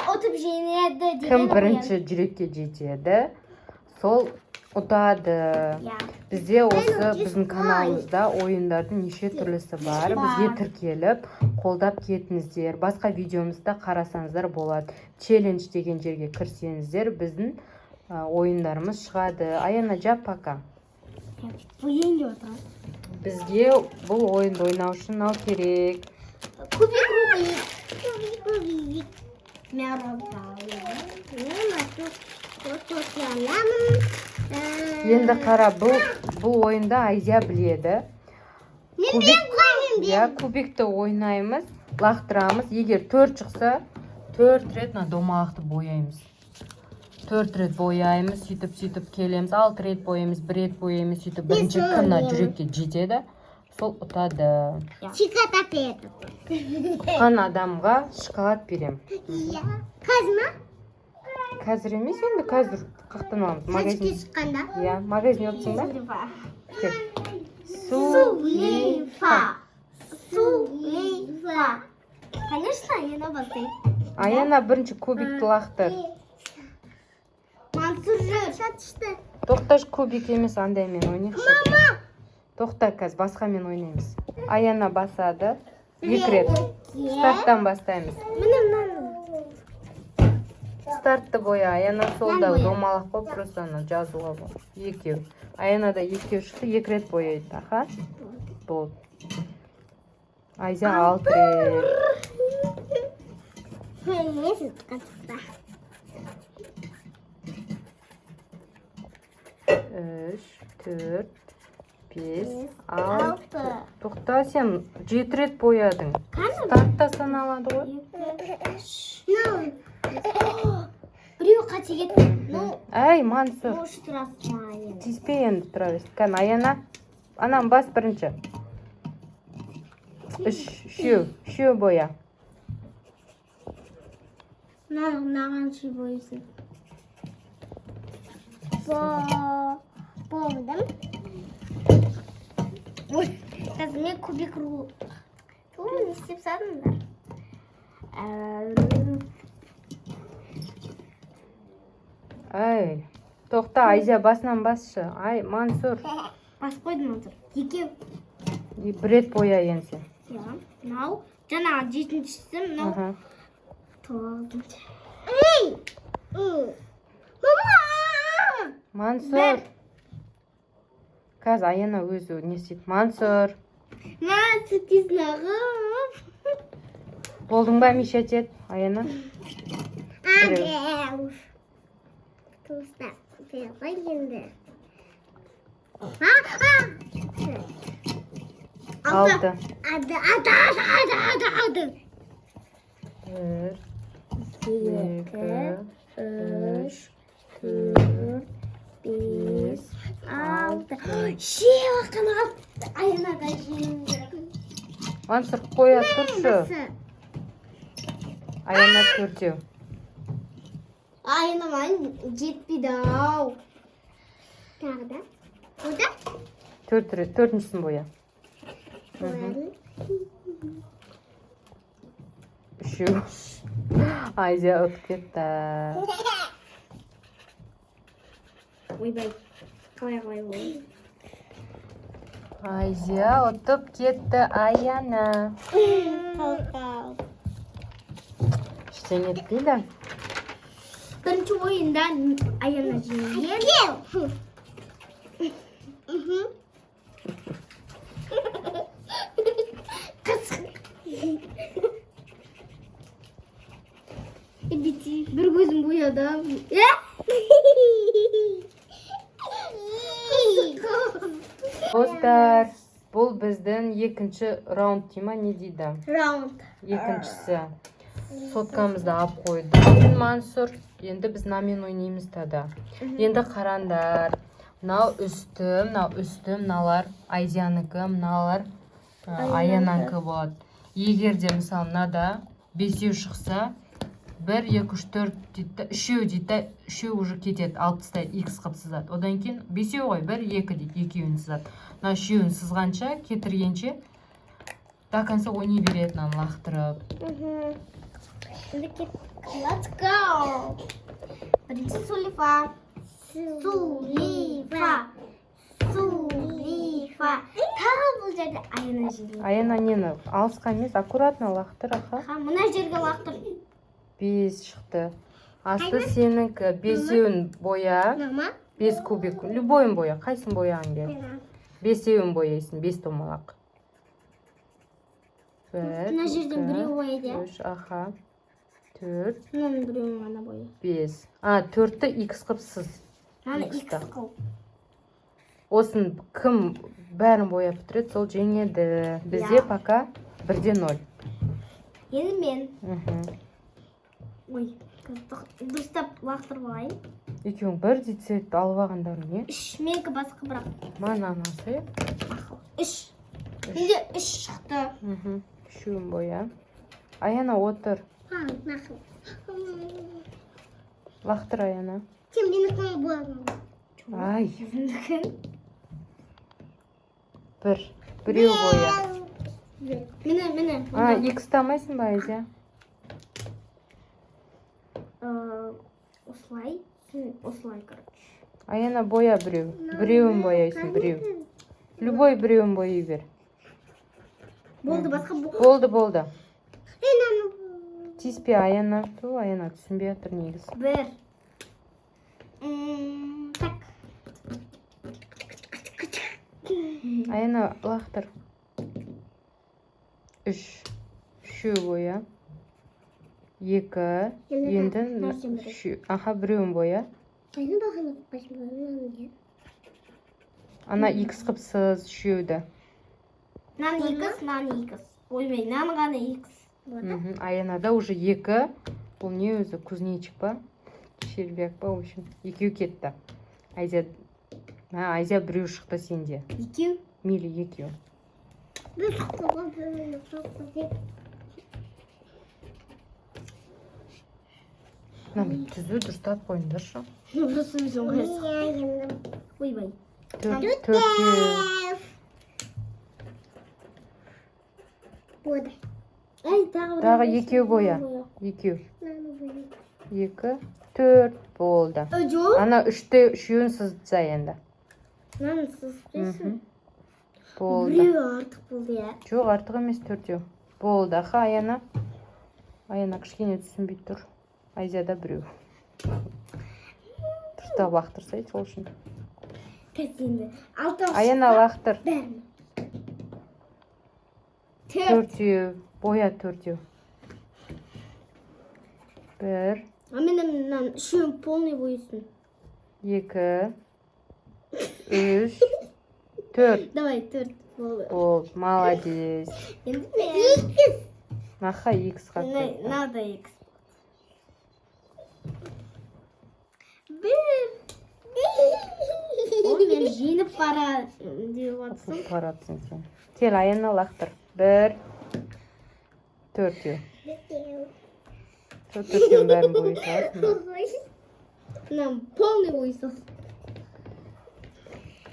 Otub jeniydi. Kim birinchi жүрекке жетеді, сол ұтады. Бізде осы біздің каналымызда ойындардың неше түрлісі бар. Бізге тіркеліп, қолдап кетіңіздер. Басқа видеомызда қарасаңыздар болады. Челлендж деген жерге кірсеңіздер, біздің ойындарымыз шығады. Аяна, жап пока. Бізге бұл ойынды ойнау үшін мынау керек. Кубик. Енді қара, бұл ойында Айзия біледі. Кубикті ойнаймыз, лақтырамыз. Егер 4 шықса, 4 рет домалақты бояймыз. 4 рет бояймыз, сөйтіп келеміз. 6 рет бояймыз, 1 рет бояймыз, сөйтіп бірінші кімна жүрекке жетеді, сол ұтады. Шоколад береді. Ұтқан адамға шоколад берем. Қазма? Қазір емес, енді қазір қақтан аламыз. Сәтке шыққанда? Магазин өтсің ба? Сулейфа. Конечно, Аяна бастайды. Аяна бірінші кубикті лақтыр. Мансұр жүр. Шатышты. Тоқташ, кубик емес, андаймен ойнайықшы. Мама! Тоқта, қазір басқамен ойнаймыз. Аяна басады. 2 рет. Старттан бастаймыз. Стартты боя. Аяна солда домалақ болып, просто жазуға бол. 2. Аяна да 2 шықты, 2 рет бояйды. Аха. Болды. Айзия 6 рет. 3, 4, 5, 6. Тоқта, сен 7 рет боядың. Стартта саналады ғой. Біреу қате кетті. Әй, Мансұр. Тиіспей енді тұра берсін. Кән, Аяна. Анам бас бірінші. 3 боя. Маған шүй бойысын. Болдым. Қазір мен кубик ру. Не істеп садыңдар? Ай, тоқта, Айзия басынан басшы. Ай, Мансұр. Бас қойдым отыр. 2. 1 рет боя енсе. Мынау жаңағы 7-шісі, мынау 9-шы. Мама! Мансұр. Қазір Аяна өзі не істейді. Мансұр. Мансұр тезінағым. Болдың ба, Миша тет, Аяна? Туыстап қой енді. 6. Ады. 1, 2, 3, 4, 5, 6. Шей баққан алды. Аянада жеңді. Мансұр, қоя тұршы. Аяна 4. Аяна маған жетпейді ау. Тағы да. Ода? 4 рет, 4-шісін боя. 3. Айзия ұтып кетті. Ойбай. Қалай. Айзия ұтып кетті, Аяна. Ештеңе етпейді. Бірінші ойында Аяна жеңген. Bir gözüm boyadı. Достар, бұл біздің екінші раунд дейма, не дейді? Раунд. Екіншісі. Соткамызды алып қойдық. Мансұр, енді біз намен ойнаймыз тада. Енді қарандар. Мынау үсті, мыналар Айзиянікі, мыналар Аянанікі болады. Егер де мысалы мынада 5 шықса, 1, 2, 3, 4 дейді, 3 дейді, 3 уже кетеді, алып тастайды, X қып сызады. Одан кейін 5 ғой, 1, 2 дейді, 2-ін сызады. Мына 3-ін сызғанша, кетіргенше, до конца ойнай береді, лақтырып. Let's go. Бірінші Сулифа. Сулифа. Сулифа. Тағы бұл жерде Аяна жерге. Аяна нені алысқа емес, аккуратно лақтыр, аха. Мына жерге лақтыр. 5 шықты. Асты сенікі бесеуін боя. Нама? 5 кубик. Любойын боя. Қайсын бояғың кел? Бесеуін бояйсын, 5 томалақ. Мына жерден біреу бояйды. 3, аха. 4, Мынаның біреуін ғана бояй. 5. 4-ті X қып сыз. Мана X қыл. Осын кім бәрін бояп бітіреді, сол жеңеді. Бізде пока 1-0. Енді мен. Мхм. Ой, дұрыстап лақтырып алайын. Екеуің бір децет алып алғандарың не? 3, менікі басқа бірақ. Мана анасы. 3. Менде 3 шықты. Мхм. Үшеуін боя. Аяна отыр. Нақыл. Лақтыр Аяна. Сен менікін боядың. Ай, Менікін. біреу боя. Мені. X тамайсың ба, Айзия? Осылай. Осылай, короче. Аяна боя біреу. Біреуін бояйсың, біреу. Любой біреуін бояй бер. Болды, басқа болды. Болды. Тиіспе Аяна. Аяна түсінбей жатыр негіз. Бір. Так. Аяна лақтыр. 3. Үшеу боя. 2. Енді үшеу. Аха, біреуін боя. Қайны бағаны қойшым. Ана X қып сыз үшеуді. Нан X, нан X. Ойбай, нан ғана X. Аянада уже 2. Бұл не өзі, кузнечик па? Шербек па, в общем. Екеу кетті. Айзия біреу шықты сенде. Екеу? Мейлі, екеу. Бір шықты ғой. Түзу дұрыстап қойыңдаршы. Ойбай. Төртеу. Болды. Тағы екеу боя. Екеу. 2, 4 болды. Ана үшеуін сызды енді. Наны сызды. Болды. Біреу артық болды, я. Жоқ, артық емес 4. Болды. Аха, Аяна. Аяна кішкене түсінбей тұр. Айзияда біреу. Дұрыстап лақтырсай, сол үшін. Кәсенді. Аяна лақтыр. Бәрін. 4. Боя 4. 1. Менің үшеуін полный бойысын. 2. 3. 4. Давай, 4 болды. Болды, молодец. Енді мен. Аха, X қатты. Надо X. Бір. Ол мен жеңіп бара деп отсың. Паратсың сен. Кел, Аяна лақтыр. 1. 4. Сол 4 бәрін бойысың. Нам полный бойсыз.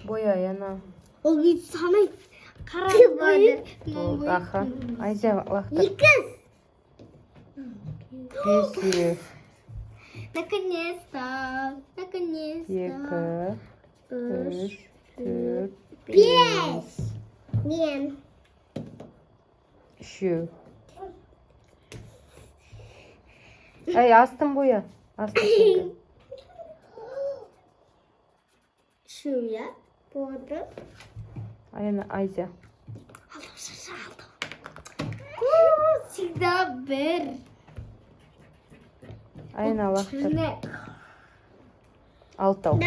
Боя, Аяна. Ол бүйтіп санайды. Қарап болды. Болды, аха. Айзия лақтыр. 2. 5. Наконец-то. 2. 3. 4. 5. Мен. 3. Ай, астын боя. Астын сенікі. 3, я? Болды. Аяна, Айзия. Всегда бір. Аяна лақтыр. 6.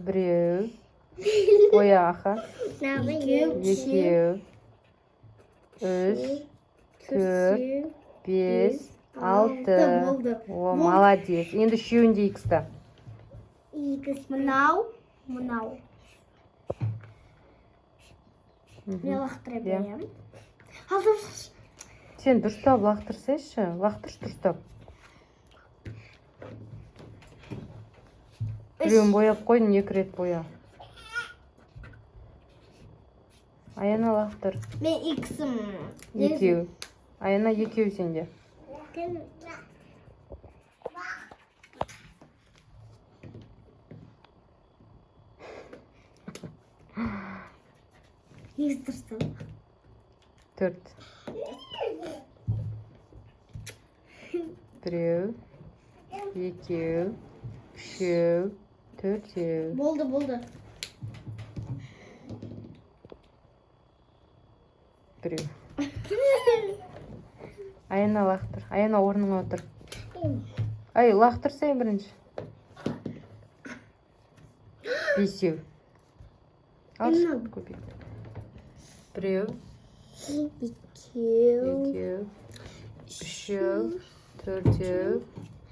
Біреу. Боя, аха. 2. 3. 4. 5. 6. Болды. О, молодец. Енді үшеуінде X-та. Мынау. Мен лақтыра берем. Сен дұрыстап лақтырсайшы. Лақтырш дұрыстап. Біреуін бояп қойдың, 2 рет боя. Аяна лақтыр. Мен X-ім. 2. Аяна 2 сенде. Негізі дұрыстау. 4. Біреу, екеу, үшеу, төртеу. Болды. Біреу. Аяна лақтыр. Аяна орныңа отыр. Ай, лақтыр сен бірінші. 5. Ал көбейт. Біреу, екеу, үшеу, төртеу,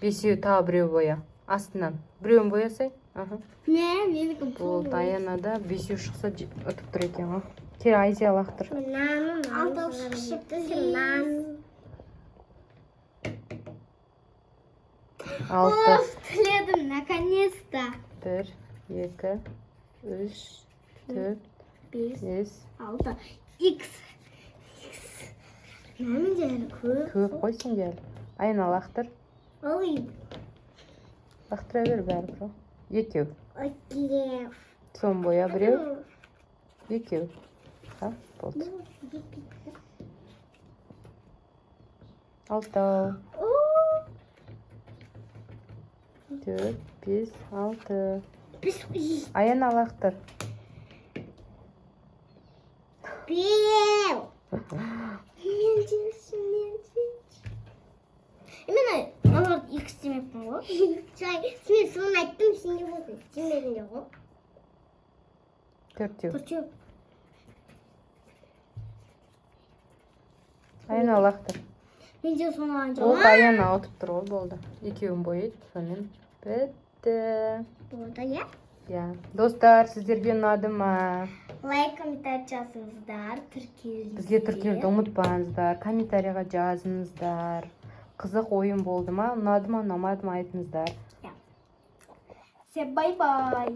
5 тағы біреу боя. Астынан. Біреуін боясай. Не, менікі Болды. Аянада 5 шықса ұтып тұр екен ғой. Кері Айзия лақтыр. Алты шықты. 6. Тіледім, наконец-то. 1, 2, 3, 4, 5, 5. 6. X. Нәмін жәлі көп. Көп қойсын кел. Аяна лақтыр. Ой. Лақтыра бер бәрібір. Екеу. Окей. Сон боя біреу. Екеу. Болды. 6. 4, 5, 6. Аяна лақтыр. Беу. Мен Мен олар X демеппін ғой. Мен соны айттым, сен не болдың? Демедің де ғой. 4. Аяна лақтыр. Мен де соны алынca. Болды, Аяна отып тұр ғой, болды. Екеуін бойып, сонымен бітті. Болды, я? Я. Достар, сіздерге ұнады ма? Лайк, комментарий жазыңыздар, тіркеліңіздер. Бізге тіркелуді ұмытпаңыздар, комментарийға жазыңыздар. Қызық ойын болды ма? Ұнады ма, ұнамады ма айтыңыздар. Все, бай-бай.